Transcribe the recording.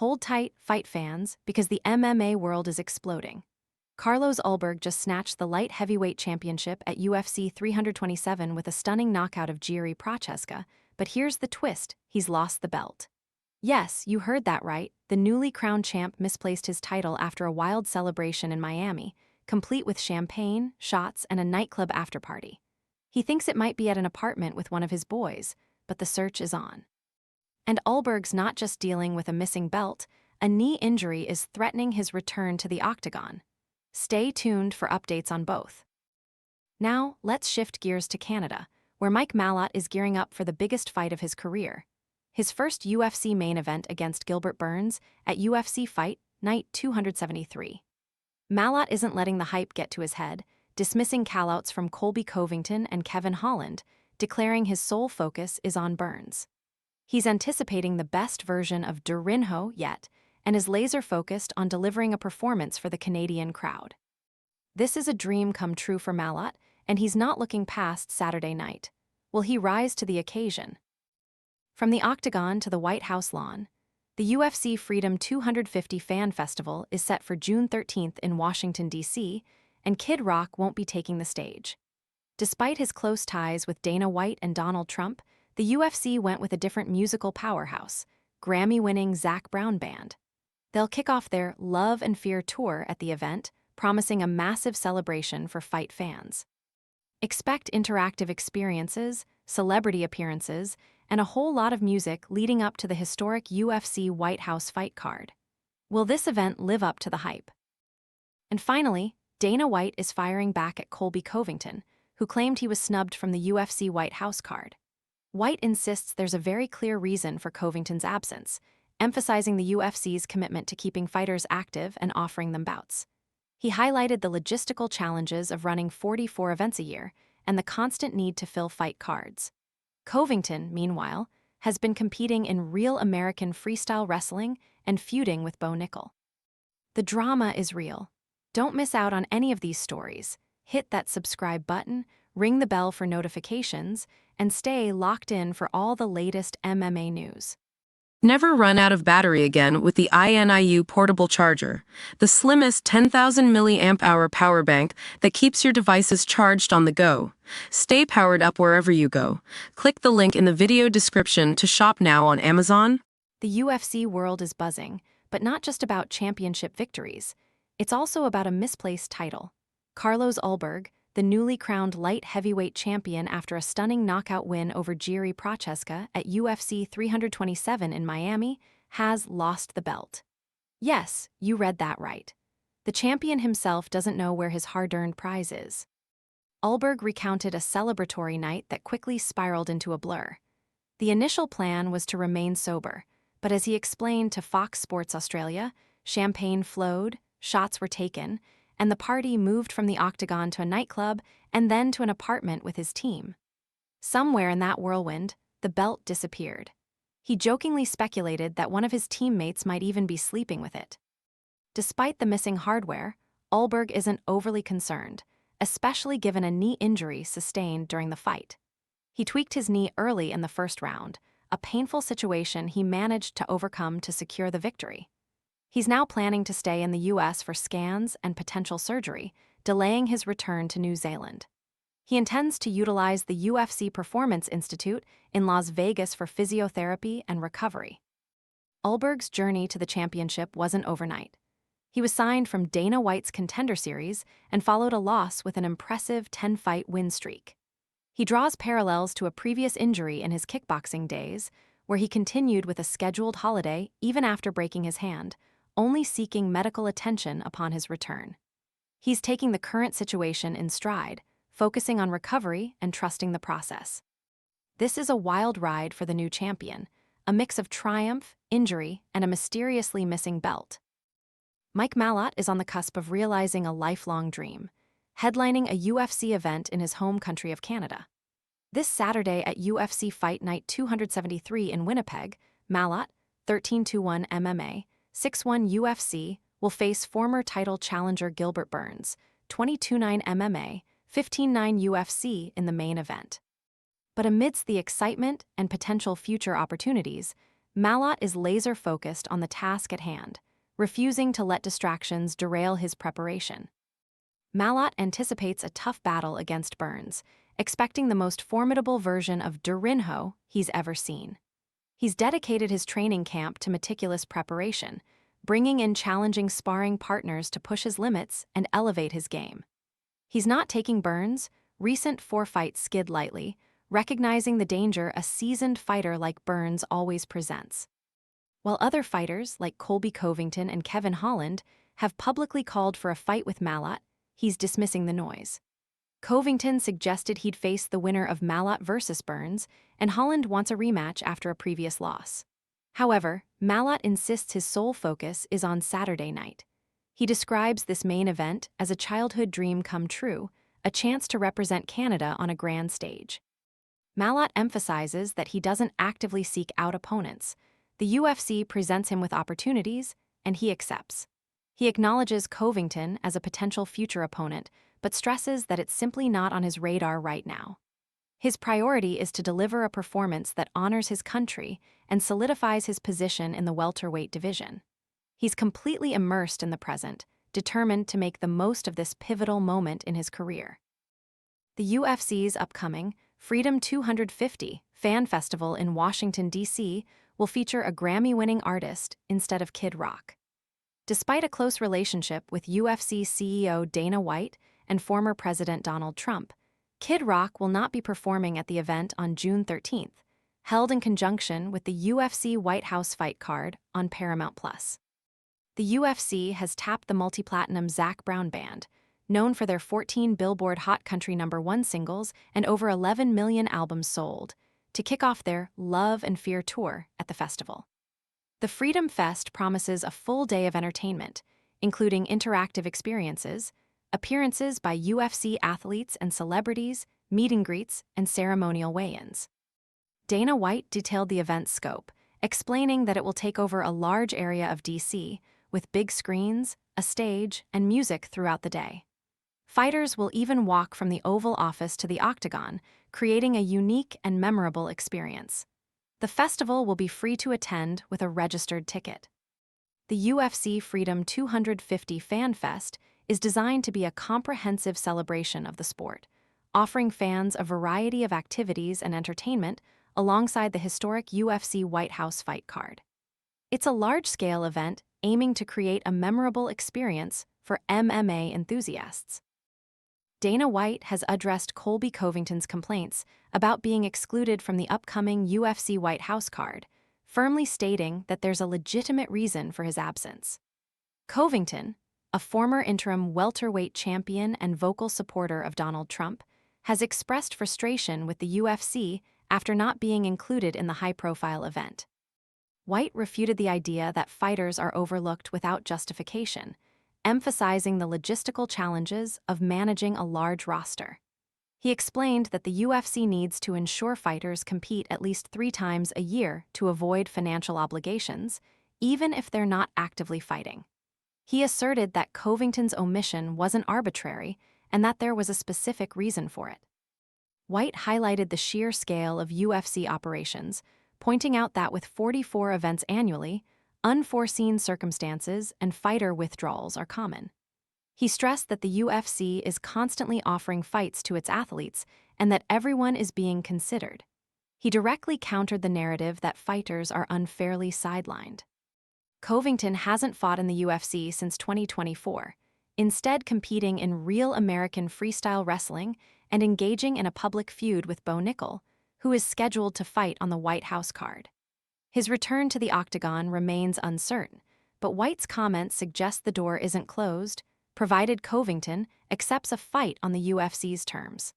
Hold tight, fight fans, because the MMA world is exploding. Carlos Ulberg just snatched the light heavyweight championship at UFC 327 with a stunning knockout of Giri Prochaska, but here's the twist: he's lost the belt. Yes, you heard that right. The newly crowned champ misplaced his title after a wild celebration in Miami, complete with champagne, shots, and a nightclub afterparty. He thinks it might be at an apartment with one of his boys, but the search is on. And Ulberg's not just dealing with a missing belt, a knee injury is threatening his return to the octagon. Stay tuned for updates on both. Now, let's shift gears to Canada, where Mike Malott is gearing up for the biggest fight of his career. His first UFC main event against Gilbert Burns at UFC Fight Night 273. Malott isn't letting the hype get to his head, dismissing callouts from Colby Covington and Holland, declaring his sole focus is on Burns. He's anticipating the best version of Durinho yet, and is laser-focused on delivering a performance for the Canadian crowd. This is a dream come true for Malott, and he's not looking past Saturday night. Will he rise to the occasion? From the Octagon to the White House lawn, the UFC Freedom 250 Fan Festival is set for June 13th in Washington, D.C., and Kid Rock won't be taking the stage. Despite his close ties with Dana White and Donald Trump, the UFC went with a different musical powerhouse, Grammy-winning Zac Brown Band. They'll kick off their Love and Fear tour at the event, promising a massive celebration for fight fans. Expect interactive experiences, celebrity appearances, and a whole lot of music leading up to the historic UFC White House fight card. Will this event live up to the hype? And finally, Dana White is firing back at Colby Covington, who claimed he was snubbed from the UFC White House card. White insists there's a very clear reason for Covington's absence, emphasizing the UFC's commitment to keeping fighters active and offering them bouts. He highlighted the logistical challenges of running 44 events a year and the constant need to fill fight cards. Covington, meanwhile, has been competing in Real American Freestyle Wrestling and feuding with Bo Nickel. The drama is real. Don't miss out on any of these stories. Hit that subscribe button, ring the bell for notifications, and stay locked in for all the latest MMA news. Never run out of battery again with the INIU portable charger, the slimmest 10,000 mAh power bank that keeps your devices charged on the go. Stay powered up wherever you go. Click the link in the video description to shop now on Amazon. The UFC world is buzzing, but not just about championship victories. It's also about a misplaced title. Carlos Ulberg, the newly crowned light heavyweight champion after a stunning knockout win over Giri Prochaska at UFC 327 in Miami, has lost the belt. Yes, you read that right. The champion himself doesn't know where his hard-earned prize is. Ulberg recounted a celebratory night that quickly spiraled into a blur. The initial plan was to remain sober, but as he explained to Fox Sports Australia, champagne flowed, shots were taken, and the party moved from the Octagon to a nightclub and then to an apartment with his team. Somewhere in that whirlwind, the belt disappeared. He jokingly speculated that one of his teammates might even be sleeping with it. Despite the missing hardware, Ulberg isn't overly concerned, especially given a knee injury sustained during the fight. He tweaked his knee early in the first round, a painful situation he managed to overcome to secure the victory. He's now planning to stay in the US for scans and potential surgery, delaying his return to New Zealand. He intends to utilize the UFC Performance Institute in Las Vegas for physiotherapy and recovery. Ulberg's journey to the championship wasn't overnight. He was signed from Dana White's Contender Series and followed a loss with an impressive 10-fight win streak. He draws parallels to a previous injury in his kickboxing days, where he continued with a scheduled holiday even after breaking his hand, only seeking medical attention upon his return. He's taking the current situation in stride, focusing on recovery and trusting the process. This is a wild ride for the new champion, a mix of triumph, injury, and a mysteriously missing belt. Mike Malott is on the cusp of realizing a lifelong dream, headlining a UFC event in his home country of Canada. This Saturday at UFC Fight Night 273 in Winnipeg, Malott, 13-1 MMA, 6-1 UFC, will face former title challenger Gilbert Burns, 22-9 MMA, 15-9 UFC in the main event. But amidst the excitement and potential future opportunities, Malott is laser-focused on the task at hand, refusing to let distractions derail his preparation. Malott anticipates a tough battle against Burns, expecting the most formidable version of Durinho he's ever seen. He's dedicated his training camp to meticulous preparation, bringing in challenging sparring partners to push his limits and elevate his game. He's not taking Burns' recent four-fight skid lightly, recognizing the danger a seasoned fighter like Burns always presents. While other fighters, like Colby Covington and Kevin Holland, have publicly called for a fight with Malott, he's dismissing the noise. Covington suggested he'd face the winner of Malott versus Burns, and Holland wants a rematch after a previous loss. However, Malott insists his sole focus is on Saturday night. He describes this main event as a childhood dream come true, a chance to represent Canada on a grand stage. Malott emphasizes that he doesn't actively seek out opponents. The UFC presents him with opportunities, and he accepts. He acknowledges Covington as a potential future opponent, but stresses that it's simply not on his radar right now. His priority is to deliver a performance that honors his country and solidifies his position in the welterweight division. He's completely immersed in the present, determined to make the most of this pivotal moment in his career. The UFC's upcoming Freedom 250 Fan Festival in Washington, D.C. will feature a Grammy-winning artist instead of Kid Rock. Despite a close relationship with UFC CEO Dana White and former President Donald Trump, Kid Rock will not be performing at the event on June 13th, held in conjunction with the UFC White House fight card on Paramount+. The UFC has tapped the multi-platinum Zac Brown Band, known for their 14 Billboard Hot Country #1 singles and over 11 million albums sold, to kick off their Love and Fear tour at the festival. The Freedom Fest promises a full day of entertainment, including interactive experiences, appearances by UFC athletes and celebrities, meet and greets, and ceremonial weigh-ins. Dana White detailed the event's scope, explaining that it will take over a large area of D.C., with big screens, a stage, and music throughout the day. Fighters will even walk from the Oval Office to the Octagon, creating a unique and memorable experience. The festival will be free to attend with a registered ticket. The UFC Freedom 250 Fan Fest is designed to be a comprehensive celebration of the sport, offering fans a variety of activities and entertainment alongside the historic UFC White House fight card. It's a large-scale event aiming to create a memorable experience for MMA enthusiasts. Dana White has addressed Colby Covington's complaints about being excluded from the upcoming UFC White House card, firmly stating that there's a legitimate reason for his absence. Covington, a former interim welterweight champion and vocal supporter of Donald Trump, has expressed frustration with the UFC after not being included in the high-profile event. White refuted the idea that fighters are overlooked without justification, emphasizing the logistical challenges of managing a large roster. He explained that the UFC needs to ensure fighters compete at least 3 times a year to avoid financial obligations, even if they're not actively fighting. He asserted that Covington's omission wasn't arbitrary and that there was a specific reason for it. White highlighted the sheer scale of UFC operations, pointing out that with 44 events annually, unforeseen circumstances and fighter withdrawals are common. He stressed that the UFC is constantly offering fights to its athletes and that everyone is being considered. He directly countered the narrative that fighters are unfairly sidelined. Covington hasn't fought in the UFC since 2024, instead competing in real American freestyle wrestling and engaging in a public feud with Bo Nickel, who is scheduled to fight on the White House card. His return to the Octagon remains uncertain, but White's comments suggest the door isn't closed, provided Covington accepts a fight on the UFC's terms.